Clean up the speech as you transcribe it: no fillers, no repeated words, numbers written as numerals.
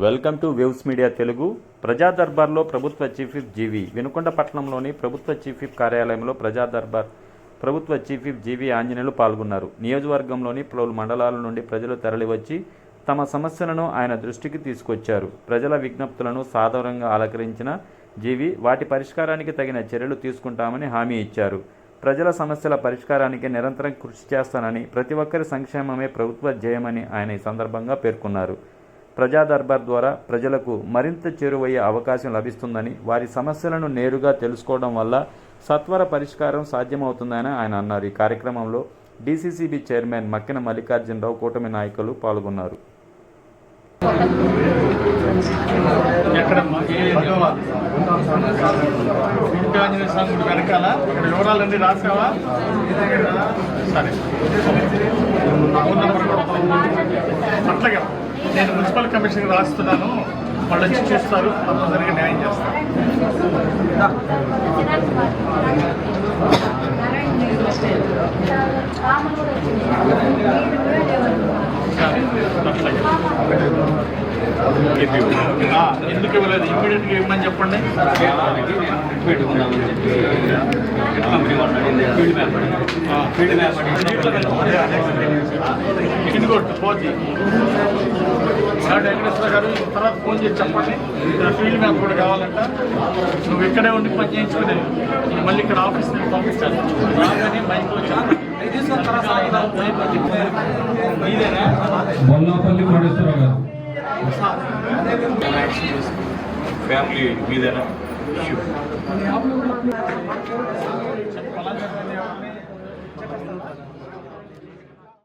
Welcome to waves media Telugu. ప్రజా దర్బార్లో ప్రభుత్వ chief whip జీవి. వినుకొండ పట్టణంలోని ప్రభుత్వ చీఫ్ విప్ కార్యాలయంలో ప్రజా దర్బార్ ప్రభుత్వ చీఫ్ విప్ జీవి ఆంజనేయులు పాల్గొన్నారు. నియోజకవర్గంలోని పలు మండలాల నుండి ప్రజలు తరలివచ్చి తమ సమస్యలను ఆయన దృష్టికి తీసుకొచ్చారు. ప్రజల విజ్ఞప్తులను సాదరంగా ఆలకరించిన జీవి వాటి పరిష్కారానికి తగిన చర్యలు తీసుకుంటామని హామీ ఇచ్చారు. ప్రజల సమస్యల పరిష్కారానికి నిరంతరం కృషి చేస్తానని, ప్రతి ఒక్కరి సంక్షేమమే ప్రభుత్వ ధ్యేయమని ఆయన ఈ సందర్భంగా పేర్కొన్నారు. ప్రజా దర్బార్ ద్వారా ప్రజలకు మరింత చేరువయ్యే అవకాశం లభిస్తుందని, వారి సమస్యలను నేరుగా తెలుసుకోవడం వల్ల సత్వర పరిష్కారం సాధ్యమవుతుందని ఆయన అన్నారు. ఈ కార్యక్రమంలో డీసీసీబీ చైర్మన్ మక్కిన మల్లికార్జునరావు, కూటమి నాయకులు పాల్గొన్నారు. వివరాలన్నీ రాసావా? సరే, అట్లాగే నేను మున్సిపల్ కమిషన్కి రాస్తున్నాను, వాళ్ళు వచ్చి చూస్తారు, తప్పనిసరిగా న్యాయం చేస్తారు. ఎందుకు ఇవ్వలేదు? ఇమ్మీడియట్గా ఇవ్వమని చెప్పండి. ఇదిగోట్టు పోతే వెంకటేశ్వర గారు తర్వాత ఫోన్ చేసి చెప్పండి, ఫీల్డ్ మ్యాప్ కూడా కావాలంట. నువ్వు ఇక్కడే ఉండి పని చేయించుకునే, మళ్ళీ ఇక్కడ ఆఫీస్ నుంచి పంపించాలి. రాగానే మైక్లో చెప్పండి. ఫ్యామిలీ మీదేనా?